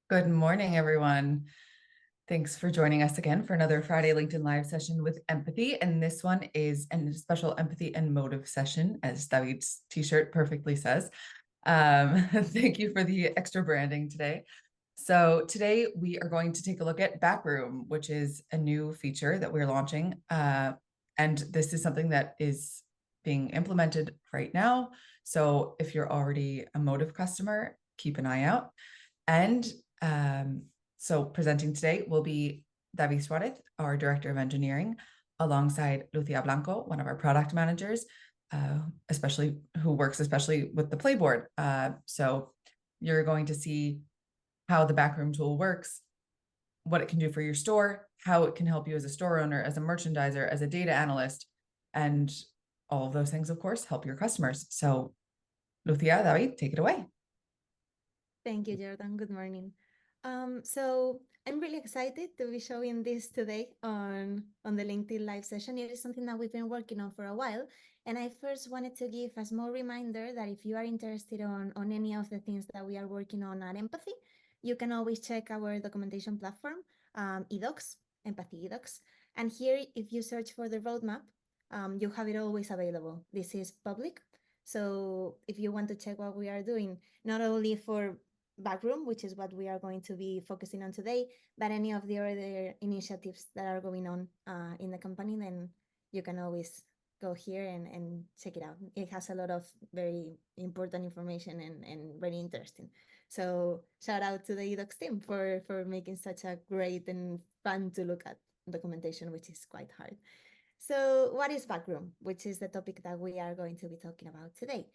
Good morning, everyone. Thanks for joining us again for another Friday LinkedIn Live session with empathy. And this one is a special empathy and motive session, as David's t-shirt perfectly says. Thank you for the extra branding today. So today we are going to take a look at Backroom, which is a new feature that we're launching. And this is something that is being implemented right now. So if you're already a motive customer, keep an eye out. And so presenting today will be David Suarez, our Director of Engineering, alongside Lucia Blanco, one of our product managers, who works especially with the Playboard. So you're going to see how the Backroom tool works, what it can do for your store, how it can help you as a store owner, as a merchandiser, as a data analyst, and all of those things, of course, help your customers. So Lucia, David, take it away. Thank you, Jordan. Good morning. So I'm really excited to be showing this today on the LinkedIn Live session. It is something that we've been working on for a while. And I first wanted to give a small reminder that if you are interested on any of the things that we are working on at Empathy, you can always check our documentation platform, eDocs, Empathy eDocs. And here, if you search for the roadmap, you have it always available. This is public. So if you want to check what we are doing, not only for Backroom, which is what we are going to be focusing on today, but any of the other initiatives that are going on in the company, then you can always go here and check it out. It has a lot of very important information and very interesting. So shout out to the eDocs team for making such a great and fun to look at documentation, which is quite hard. So what is Backroom, which is the topic that we are going to be talking about today?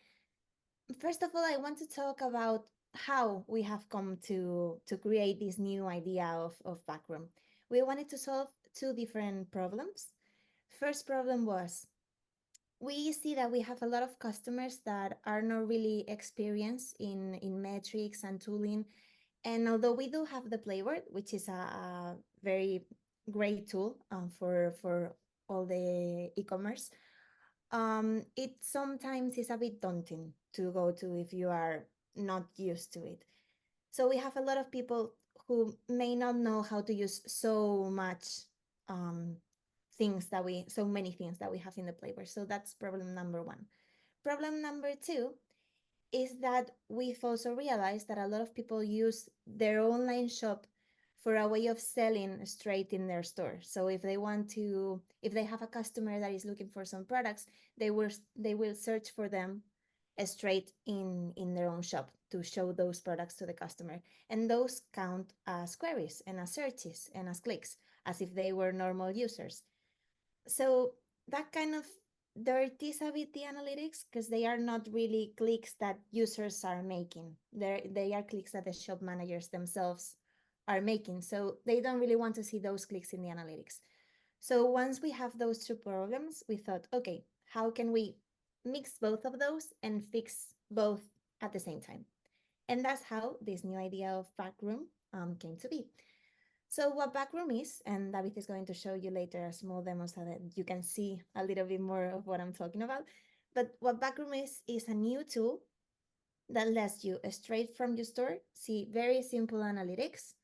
First of all, I want to talk about how we have come to create this new idea of Backroom. We wanted to solve two different problems. First problem was we see that we have a lot of customers that are not really experienced in metrics and tooling. And although we do have the Playboard, which is a very great tool for all the e-commerce, it sometimes is a bit daunting to go to if you are not used to it. So we have a lot of people who may not know how to use um, so many things that we have in the Playboard. So that's problem number one. Problem number two is that we've also realized that a lot of people use their online shop for a way of selling straight in their store. So if they have a customer that is looking for some products, they will search for them straight in their own shop to show those products to the customer. And those count as queries and as searches and as clicks, as if they were normal users. So that kind of dirties a bit the analytics because they are not really clicks that users are making. They are clicks that the shop managers themselves are making. So they don't really want to see those clicks in the analytics. So once we have those two problems, we thought, okay, how can we mix both of those and fix both at the same time? And that's how this new idea of Backroom came to be. So what Backroom is, and David is going to show you later a small demo so that you can see a little bit more of what I'm talking about. But what Backroom is a new tool that lets you straight from your store see very simple analytics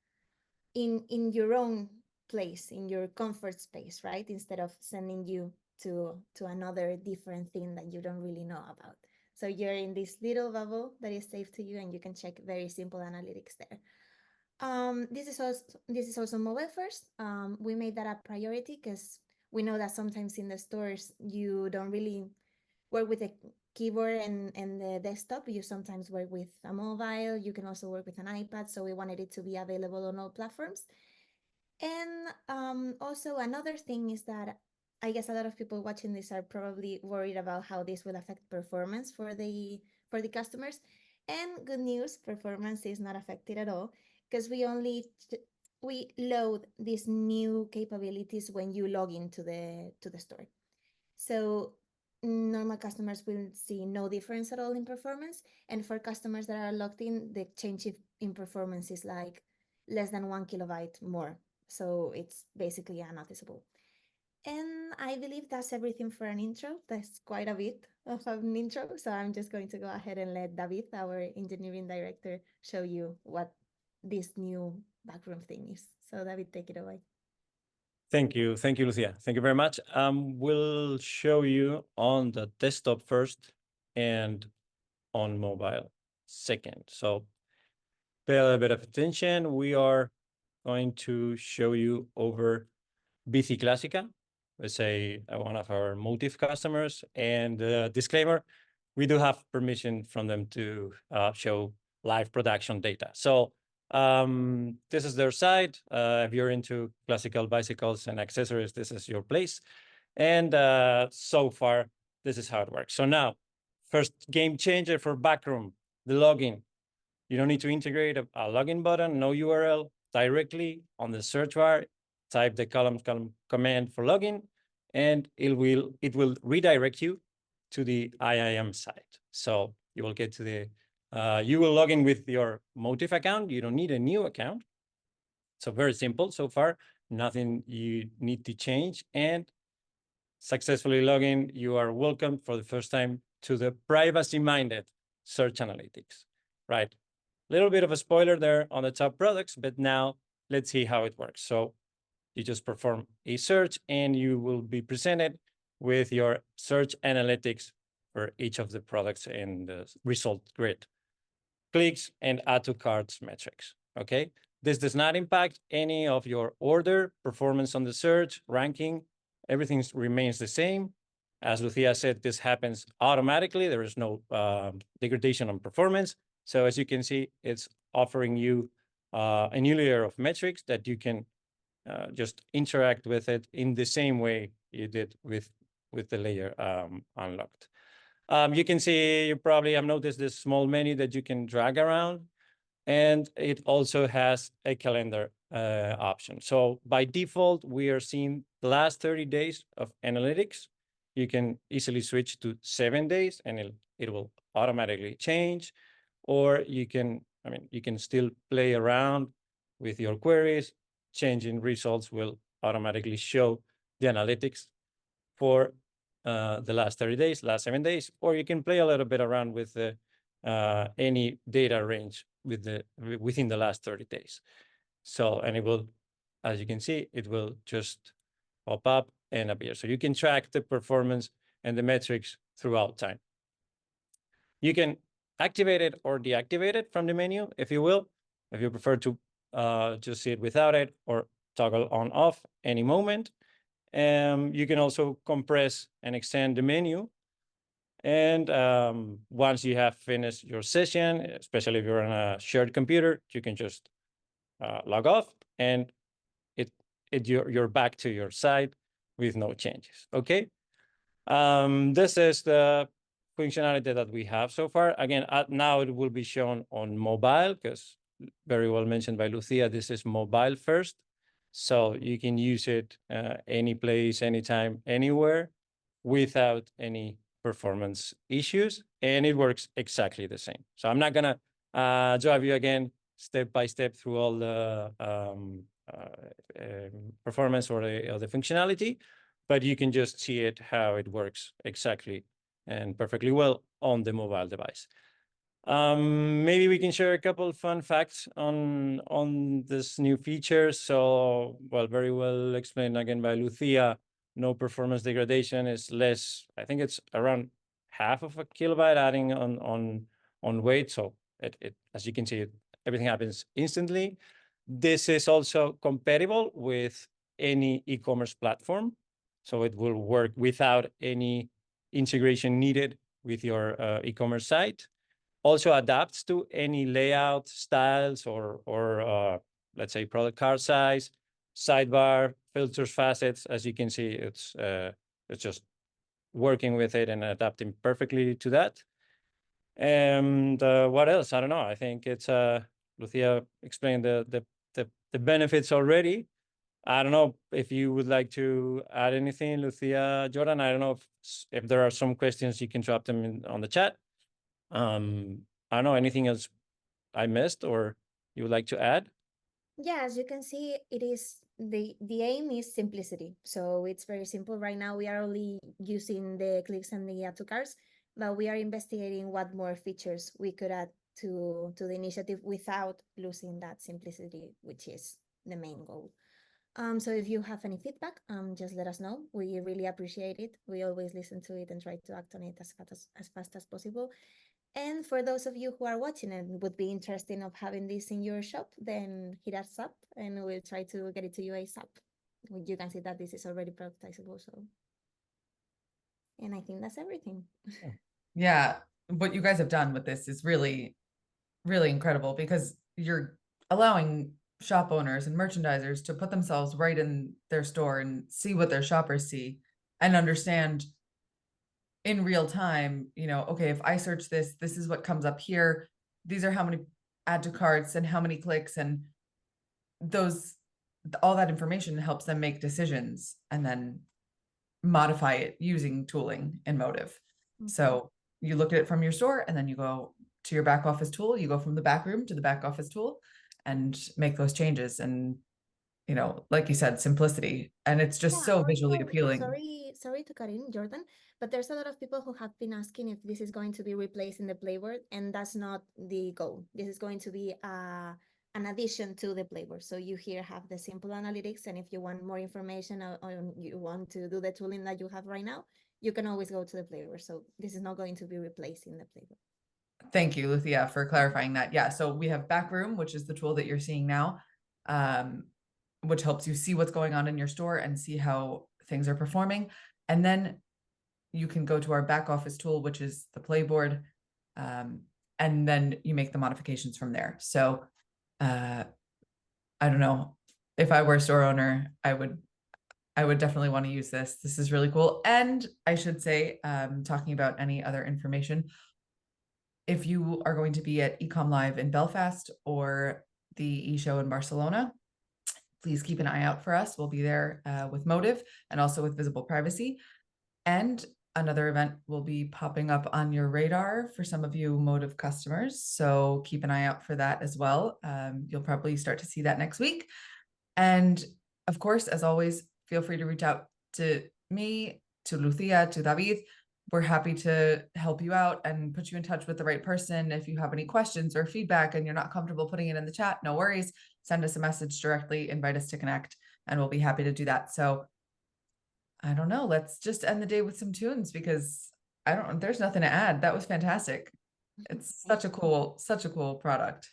in your own place, in your comfort space, right? Instead of sending you to another different thing that you don't really know about. So you're in this little bubble that is safe to you and you can check very simple analytics there. This is also mobile first. We made that a priority because we know that sometimes in the stores you don't really work with the keyboard and the desktop. You sometimes work with a mobile. You can also work with an iPad. So we wanted it to be available on all platforms. And also another thing is that I guess a lot of people watching this are probably worried about how this will affect performance for the customers. And good news, performance is not affected at all because we load these new capabilities when you log into the store. So normal customers will see no difference at all in performance. And for customers that are logged in, the change in performance is like less than 1 kilobyte more. So it's basically unnoticeable. And I believe that's everything for an intro. That's quite a bit of an intro. So I'm just going to go ahead and let David, our engineering director, show you what this new backroom thing is. So David, take it away. Thank you, Lucia. Thank you very much. We'll show you on the desktop first and on mobile second. So pay a little bit of attention. We are going to show you over Bici Clásica, let's say one of our motive customers. And disclaimer, we do have permission from them to show live production data. So this is their site. If you're into classical bicycles and accessories, this is your place. And so far, this is how it works. So now, first game changer for Backroom, the login. You don't need to integrate a login button, no URL, directly on the search bar. Type the column command for login, and it will redirect you to the IIM site. So you will get to the, you will log in with your motive account. You don't need a new account. So very simple so far, nothing you need to change. And successfully log in, you are welcome for the first time to the privacy-minded search analytics, right? Little bit of a spoiler there on the top products, but now let's see how it works. So you just perform a search and you will be presented with your search analytics for each of the products in the result grid. Clicks and add to carts metrics, okay? This does not impact any of your order, performance on the search, ranking. Everything remains the same. As Lucia said, this happens automatically. There is no degradation on performance. So as you can see, it's offering you a new layer of metrics that you can just interact with it in the same way you did with the layer unlocked. You can see, you probably have noticed this small menu that you can drag around, and it also has a calendar option. So by default, we are seeing the last 30 days of analytics. You can easily switch to 7 days and it will automatically change, or you can, you can still play around with your queries. Changing results will automatically show the analytics for the last 30 days, last 7 days, or you can play a little bit around with the, any data range within the last 30 days. So, and it will, as you can see, it will just pop up and appear. So you can track the performance and the metrics throughout time. You can activate it or deactivate it from the menu, if you will, if you prefer to just see it without it, or toggle on off any moment. You can also compress and extend the menu. And once you have finished your session, especially if you're on a shared computer, you can just log off and you're back to your site with no changes, okay? This is the functionality that we have so far. Again, now it will be shown on mobile, because very well mentioned by Lucia, this is mobile first. So you can use it any place, anytime, anywhere, without any performance issues, and it works exactly the same. So I'm not gonna drive you again step by step through all the performance or the functionality, but you can just see it, how it works exactly and perfectly well on the mobile device. Maybe we can share a couple of fun facts on this new feature. So, well, very well explained again by Lucia. No performance degradation is less. I think it's around half of a kilobyte adding on weight. So it as you can see, everything happens instantly. This is also compatible with any e-commerce platform, so it will work without any integration needed with your e-commerce site. Also adapts to any layout styles or let's say product cart size, sidebar, filters, facets. As you can see, it's just working with it and adapting perfectly to that. And what else? I don't know. I think it's Lucia explained the benefits already. I don't know if you would like to add anything, Lucia, Jordan. I don't know if there are some questions, you can drop them on the chat. I don't know, anything else I missed or you would like to add? Yeah, as you can see, it is the aim is simplicity. So it's very simple. Right now, we are only using the clicks and the add to carts, but we are investigating what more features we could add to the initiative without losing that simplicity, which is the main goal. So if you have any feedback, just let us know. We really appreciate it. We always listen to it and try to act on it as fast as possible. And for those of you who are watching and would be interested of having this in your shop, then hit us up and we'll try to get it to you ASAP. You can see that this is already productizable. So, and I think that's everything. Yeah, what you guys have done with this is really, really incredible because you're allowing shop owners and merchandisers to put themselves right in their store and see what their shoppers see and understand in real time, you know, okay, if I search this, this is what comes up here. These are how many add to carts and how many clicks, and all that information helps them make decisions and then modify it using tooling and Motive. Mm-hmm. So you look at it from your store and then you go to your back office tool, you go from the back room to the back office tool and make those changes. And, you know, like you said, simplicity, and it's just so visually appealing. Sorry to cut in, Jordan, but there's a lot of people who have been asking if this is going to be replacing the Playboard, and that's not the goal. This is going to be an addition to the Playboard. So you here have the simple analytics, and if you want more information or you want to do the tooling that you have right now, you can always go to the Playboard. So this is not going to be replacing the Playboard. Thank you, Lucia, for clarifying that. Yeah, so we have Backroom, which is the tool that you're seeing now, which helps you see what's going on in your store and see how things are performing. And then you can go to our back office tool, which is the Playboard, and then you make the modifications from there. So I don't know, if I were a store owner, I would definitely want to use this. This is really cool. And I should say, talking about any other information, if you are going to be at Ecom Live in Belfast or the eShow in Barcelona, please keep an eye out for us. We'll be there with Motive and also with Visible Privacy. And another event will be popping up on your radar for some of you Motive customers. So keep an eye out for that as well. You'll probably start to see that next week. And of course, as always, feel free to reach out to me, to Lucia, to David. We're happy to help you out and put you in touch with the right person. If you have any questions or feedback and you're not comfortable putting it in the chat, no worries. Send us a message directly, invite us to connect, and we'll be happy to do that. So I don't know, let's just end the day with some tunes because there's nothing to add. That was fantastic. It's such a cool product.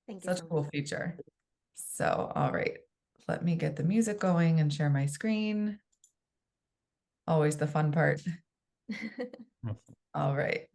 Thank you. Such a cool feature. So, all right, let me get the music going and share my screen. Always the fun part. All right.